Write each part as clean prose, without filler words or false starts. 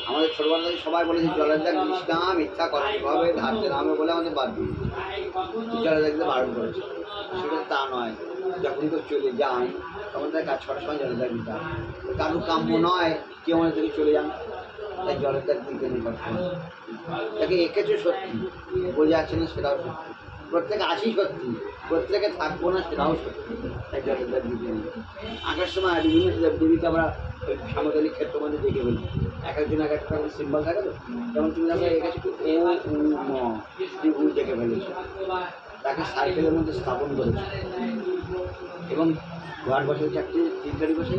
আমাদের ছোটবেলা থেকে সবাই বলেছে জলের দাগ দিস না, মিথ্যা কঠোরভাবে ধারতে নামে বলে আমাদের বাদ দিই, জলের দাগ দিতে বারণ করেছে। সেটা তা নয়, যখন কেউ চলে যান তখন তার কাজ করার সময় জলের দাগ দিতে হবে। কারো কাম্য নয় কেউ আমাদের থেকে চলে যান, তাই জলের দাগ দিতে নেই। তাকে এঁকেছে সত্যি, বোঝা যাচ্ছে না সেটাও সত্যি, প্রত্যেকে আসি সত্যি, প্রত্যেকে থাকবো না সেটাও সত্যি, তাই জলের দাগ দিতে নেই। আঁকার সময় বিভিন্ন দেবদেবীকে আমরা ওই সামুদ্রিক ক্ষেত্র মধ্যে দেখে ফেলি, এক একদিন এক একটা সিম্বল থাকে তো, যেমন তুমি দেখো এঁকেছে ও উ ম ত্রিভুজ দেখে ফেলেছে, তাকে সার্কেলের মধ্যে স্থাপন করেছে এবং ঘর বসে চারটে তিনকারি বসে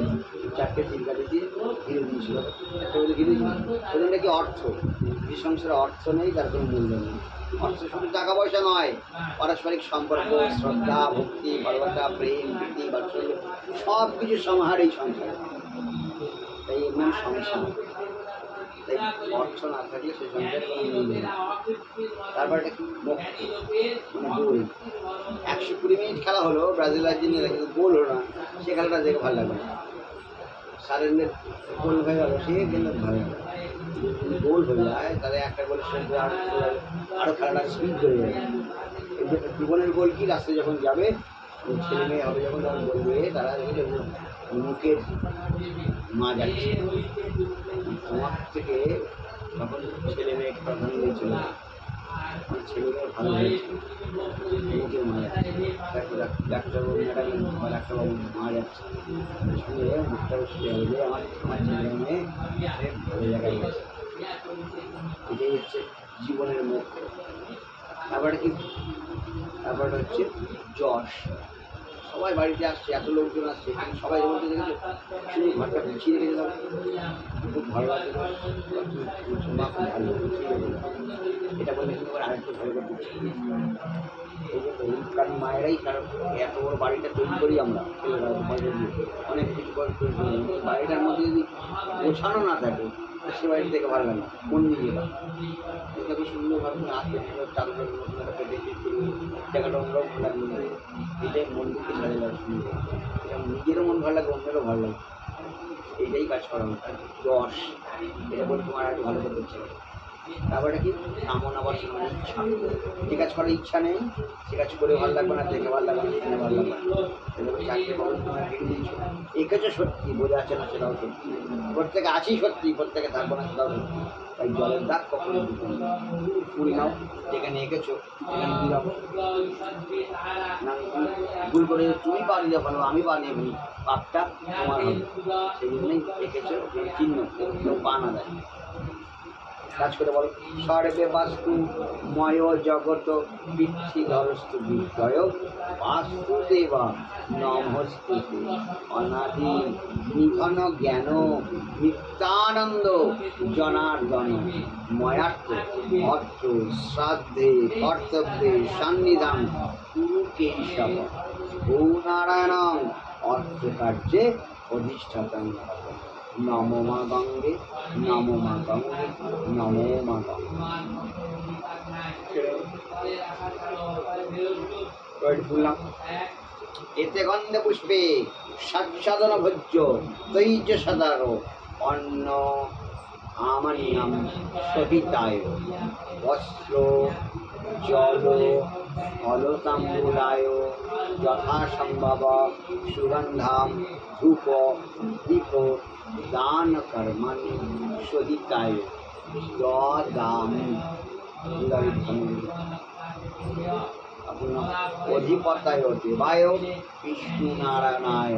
চারটে তিনকারি দিয়ে ঘিরে দিয়েছিল, একটা বলে ঘিরে দিয়েছিল। ওদের নাকি অর্থ, যে সংসারে অর্থ নেই তার কোনো মূল্য নেই। অর্থ শুধু টাকা পয়সা নয়, পারস্পরিক সম্পর্ক, শ্রদ্ধা, ভক্তি, ভালোবাসা, প্রেম, প্রীতি, বাৎসল্য সব কিছু সমাহার এই সংসার, তাই এর নাম সংসার। তাই অর্থ না থাকলে সে সংসারে কোনো মূল্য নেই। তারপর এটা কি মুক্ত, মানে গোল। 120 মিনিট খেলা হলো ব্রাজিল আর্জেন্টিনা, কিন্তু গোল হলো না, সে খেলাটা দেখে ভালো লাগবে না। সারেন্ডের গোল হয়ে গেল, সে গেলে ভালো লাগবে, গোল হয়ে যায় তাহলে একটা গোলের সঙ্গে আরও খেলাটা স্পিড হয়ে যাবে। জীবনের গোল কি, রাস্তায় যখন যাবে ছেলে মেয়ে হবে, যখন তারা বলবে তারা মুখের মা যাচ্ছে, তোমার থেকে তখন ছেলে মেয়ে প্রাধান্য দিয়েছিল, আমার ছেলে মেয়ে ভালো হয়েছে, মুখের মা যাচ্ছে, ডাক্তারবাবু ম্যাডাম বা ডাক্তারবাবু মা যাচ্ছে, শুনে মুখটা শুয়ে হবে আমার ছেলে মেয়ে ভালো জায়গায় গেছে। এটাই হচ্ছে জীবনের মুখ। তারপরে কি, তারপরে হচ্ছে যশ। সবাই বাড়িতে আসছে, এত লোকজন আসছে, কিন্তু সবাই বলতে দেখেছো শুধু ঘরটা গুছিয়ে রেখে দিলাম, খুব ভালো লাগছে, ভালো এটা বললে কিন্তু আরেকটু ভালো করে দিচ্ছি। এই যে কারণ মায়েরাই, কারণ এত বড় বাড়িটা তৈরি করি আমরা ছেলেরা অনেক কিছু বাড়িটার মধ্যে যদি গোছানো না থাকে সে বাড়ি থেকে ভালো লাগে, মন নিয়ে না। এটাকে সুন্দরভাবে আসতে চাদরের নতুন একটা পেটে জায়গাটা অন্যরকম ভালো লাগবে, এটাই মন্দিরকে সাজে লাগে সুন্দর, এটা নিজেরও মন ভালো লাগে, অন্যেরও ভালো লাগে, এইটাই কাজ করা হয়। যশ, এটা বলে তোমার একটু ভালো করে দিচ্ছে। তারপরে কি, কামনা বাসনা, মানে ইচ্ছা, যে কাজ করার ইচ্ছা নেই সে কাজ করে ভালো লাগবে না, দেখে ভালো লাগবে না, শুনে ভালো লাগবে না। চারটে খবর তোমরা কেটে দিচ্ছ, এঁকেছো সত্যি, বোঝা যাচ্ছে না সেটাও সত্যি, প্রত্যেকে আছি সত্যি, প্রত্যেকে থাকবো না সেটাও সত্যি, তাই জলের দাগ কখনো দিতে হবে। ফুল নাও, যেখানে এঁকেছো সেখানে দিলাম না, ভুল করে তুমি পানি দিয়ে ফেলো, আমি পানি ফেলি, পাপটা তোমার হবে, সেই জন্যই এঁকেছো চিহ্ন, কেউ পা না দেয়। কাজ করে বলো, সর্বে বাস্তু ময় জগত বিচ্ছিদরস্তু বিদ্যয় বাস্তুদেবা নমস্তুতে অনাদি নিঘন জ্ঞান নিত্যানন্দ জনার্দন ময়ার্থ অর্থ শ্রাদ্ধে কর্তব্যে সন্নিধান কুরু কেশব ও নারায়ণ অর্থ কার্যে অধিষ্ঠাতং নমো মা গঙ্গে, নমো মা গঙ্গে, নমো মা গঙ্গে। বললাম এতে গন্ধে পুষ্পে সাধন ভোজ্য তৈজ সদার অন্ন আমান্যাম সহিতায় বস্ত্র জল ফলতাম্বুলায় যথাসম্ভব সুগন্ধাম ধূপ দীপ দান কর্মাণি সহিতায় দদামি। অধিপতায় দেবায় বিষ্ণু নারায়ণায়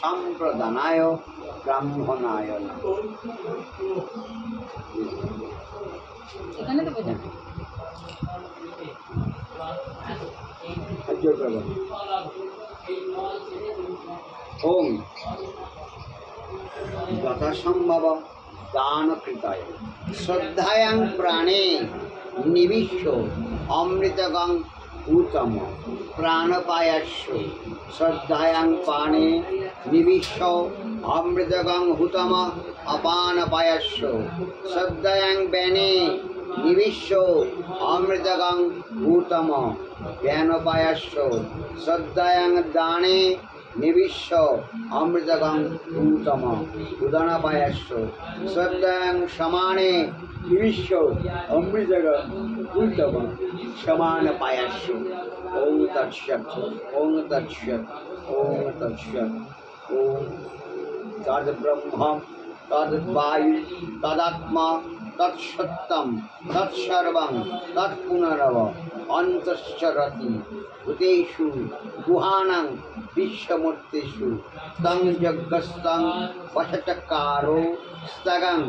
সম্প্রদানায় ব্রাহ্মণায় ওম যথাসম্ভব দানকৃতায় শ্রদ্ধায়াং প্রাণে নিবিশ্য অমৃতগং ঊতম প্রাণপায়াস্য শ্রদ্ধায়াং প্রাণে নিবিশ্য অমৃতগং হুতম অপানপায়াস্য শ্রদ্ধায়াং ব্যানে নিবিশ্য অমৃতগং ঊতম জ্ঞানপায়াস্য শ্রদ্ধায়াং দানে নিবিশ্য অমৃতগং ভূতম উদনপায়স্য সত্যং সমানে নিবিশ্য অমৃতগং ভূতম সমানপায়স্য। ওম তৎসৎ ওম তৎসৎ ওম তৎসৎ। ওম তদ্ব্রহ্ম তদ্বায়ু তদাত্মা তৎসত্যম তৎসর্বং তৎপুনরব অন্তশ্চরতি ভূতেষু গুহানাং বিশ্বমূর্তিষু তং যজ্ঞস্তং বশচকারো স্তগং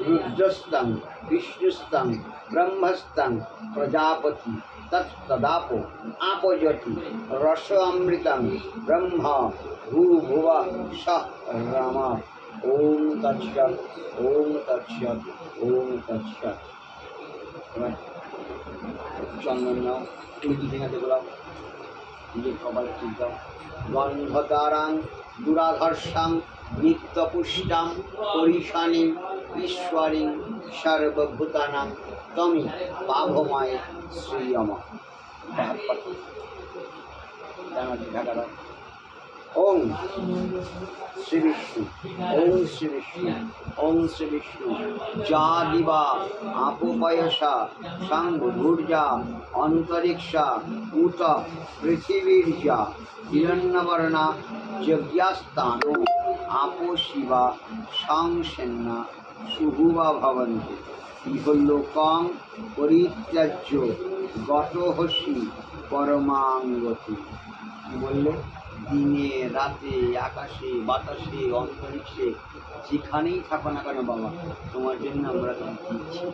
রুদ্রস্তং বিষ্ণুস্তং ব্রহ্মস্তং প্রজাপতি তৎতদাপো আপযতি রস অমৃতং ব্রহ্ম ভূভুবঃ সঃ রাম। ওম তৎসৎ ওম তৎসৎ ওম তৎসৎ। এবার চন্দন নাও, তুমি দুদিন হাতে গোলাও, নিজের কপালে টিপ দাও। গন্ধতারাং দুরাধর্ষাং নিত্যপুষ্টাং পরিশানিং ঈশ্বরিং সর্বভূতানাং তমি বাভমায় শ্রীয়ম। ঢাকা দাও। ওম শ্রী বিষ্ণু ওম শ্রী বিষ্ণু ওম শ্রী বিষ্ণু যা দিবা আপোপয়সা সংভূর্জা অন্তরিক্ষা উত পৃথিবীর্যা হিরণ্যবর্ণা যজ্ঞাস্তান আপো শিবা সংসেন্না শুভুবা ভবন্তি ইহলোকং পরিত্যাজ্য গতহসি পরমাঙ্গতি। কি বললে? দিনে রাতে আকাশে বাতাসে অন্তরিক্ষে যেখানেই থাকো না কেন বাবা, তোমার জন্য আমরা দিচ্ছি।